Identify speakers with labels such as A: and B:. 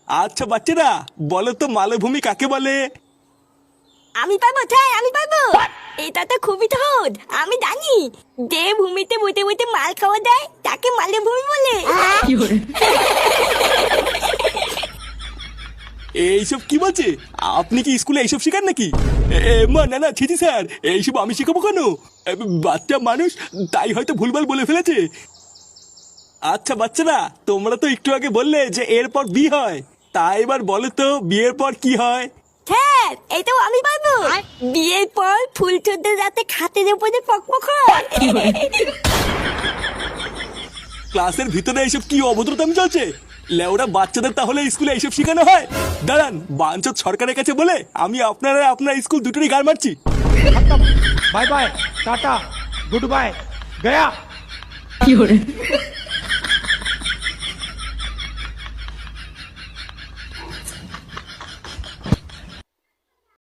A: আচ্ছা বাচ্চারা, বলো তো মালভূমি কাকে বলে?
B: আমি পাবো তাই আমি পাবো। এটা তো খুবই সহজ, আমি জানি। যে ভূমিতে বসে বসে মাল খাওয়া দেয় তাকে মালভূমি বলে।
A: এইসব কি বলছে? আপনি কি স্কুলে এইসব শেখান নাকি? মা না না, ছিছি স্যার, এইসব আমি শেখাবো কেন? বাচ্চা মানুষ, তাই হয়তো ভুলভাল বলে ফেলেছে। আচ্ছা বাচ্চারা, তোমরা তো একটু আগে বললে যে এরপর বিয়ে হয়, তাই এবার বলো তো বিয়ের পর কি হয়?
B: স্যার এটাও আমি পাবো। বিয়ের পর ফুল চোদ্দের রাতে খাটের উপরে পকপক হয়।
A: ক্লাসের ভিতরে এইসব কি অভদ্রতামি চলছে? লেওরা বাচ্চাদের তাহলে স্কুলে এইসব শেখানো হয়? দাঁড়ান, বাঞ্চত সরকারের কাছে বলে আমি আপনারা আপনার স্কুল দুটোরই গাড় মারছি।
C: खत्म। Bye bye, tata, goodbye, गया।